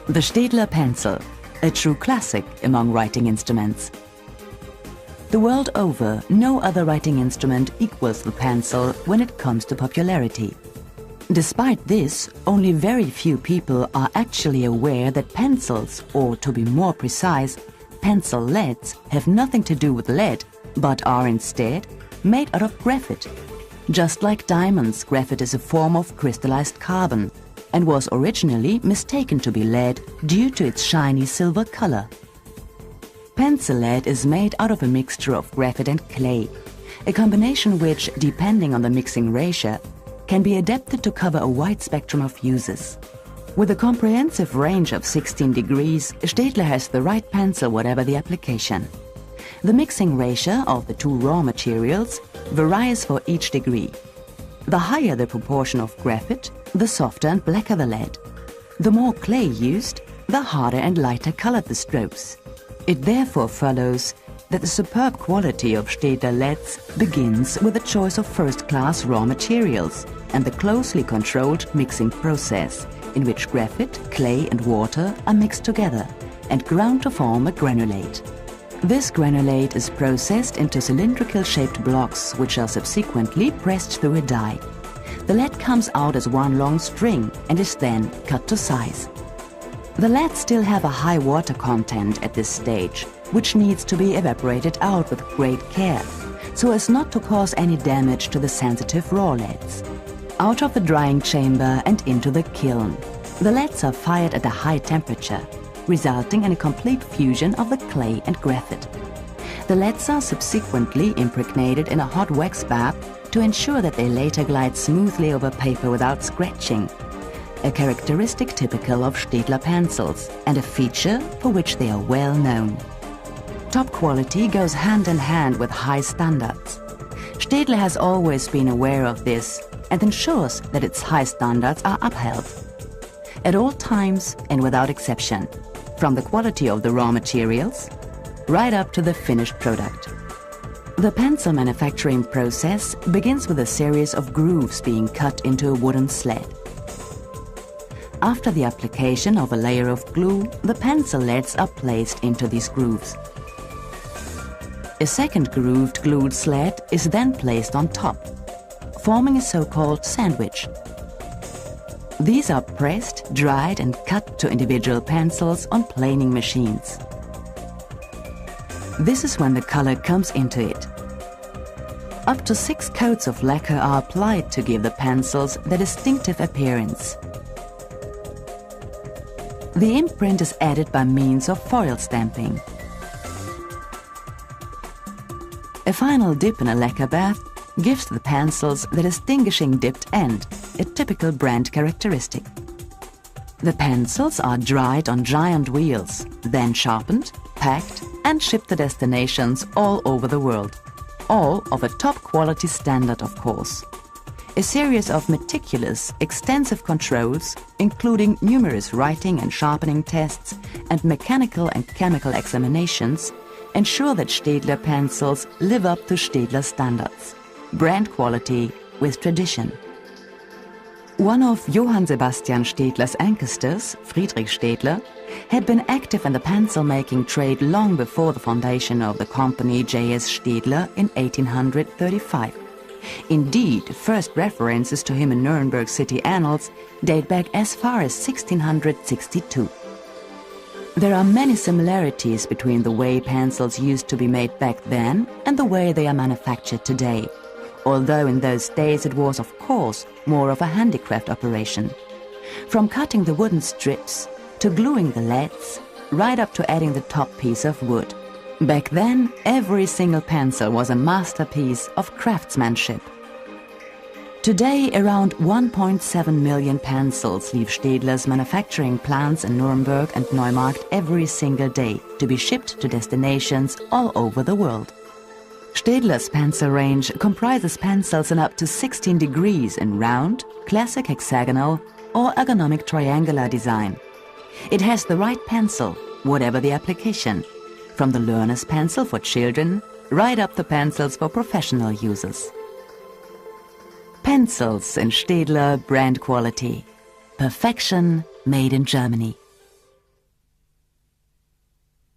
The Staedtler pencil, a true classic among writing instruments. The world over, no other writing instrument equals the pencil when it comes to popularity. Despite this, only very few people are actually aware that pencils, or to be more precise, pencil leads, have nothing to do with lead, but are instead made out of graphite. Just like diamonds, graphite is a form of crystallized carbon and was originally mistaken to be lead due to its shiny silver color. Pencil lead is made out of a mixture of graphite and clay, a combination which, depending on the mixing ratio, can be adapted to cover a wide spectrum of uses. With a comprehensive range of 16 degrees, Staedtler has the right pencil whatever the application. The mixing ratio of the two raw materials varies for each degree. The higher the proportion of graphite, the softer and blacker the lead. The more clay used, the harder and lighter colored the strokes. It therefore follows that the superb quality of Staedtler leads begins with the choice of first-class raw materials and the closely controlled mixing process, in which graphite, clay and water are mixed together and ground to form a granulate. This granulate is processed into cylindrical-shaped blocks which are subsequently pressed through a die. The lead comes out as one long string and is then cut to size. The leads still have a high water content at this stage, which needs to be evaporated out with great care, so as not to cause any damage to the sensitive raw leads. Out of the drying chamber and into the kiln, the leads are fired at a high temperature, resulting in a complete fusion of the clay and graphite. The leads are subsequently impregnated in a hot wax bath to ensure that they later glide smoothly over paper without scratching, a characteristic typical of Staedtler pencils and a feature for which they are well known. Top quality goes hand in hand with high standards. Staedtler has always been aware of this and ensures that its high standards are upheld at all times and without exception, from the quality of the raw materials right up to the finished product. The pencil manufacturing process begins with a series of grooves being cut into a wooden sled. After the application of a layer of glue, the pencil leads are placed into these grooves. A second grooved glued sled is then placed on top, forming a so-called sandwich. These are pressed, dried and cut to individual pencils on planing machines. This is when the color comes into it. Up to 6 coats of lacquer are applied to give the pencils their distinctive appearance. The imprint is added by means of foil stamping. A final dip in a lacquer bath gives the pencils the distinguishing dipped end, a typical brand characteristic. The pencils are dried on giant wheels, then sharpened, packed and shipped to destinations all over the world. All of a top quality standard, of course. A series of meticulous, extensive controls, including numerous writing and sharpening tests and mechanical and chemical examinations, ensure that Staedtler pencils live up to Staedtler standards. Brand quality with tradition. One of Johann Sebastian Staedtler's ancestors, Friedrich Staedtler, had been active in the pencil-making trade long before the foundation of the company J.S. Staedtler in 1835. Indeed, first references to him in Nuremberg city annals date back as far as 1662. There are many similarities between the way pencils used to be made back then and the way they are manufactured today, although in those days it was, of course, more of a handicraft operation. From cutting the wooden strips to gluing the leads, right up to adding the top piece of wood. Back then, every single pencil was a masterpiece of craftsmanship. Today, around 1.7 million pencils leave Staedtler's manufacturing plants in Nuremberg and Neumarkt every single day to be shipped to destinations all over the world. Staedtler's pencil range comprises pencils in up to 16 degrees in round, classic hexagonal or ergonomic triangular design. It has the right pencil, whatever the application, from the learner's pencil for children right up to pencils for professional users. Pencils in Staedtler brand quality. Perfection made in Germany.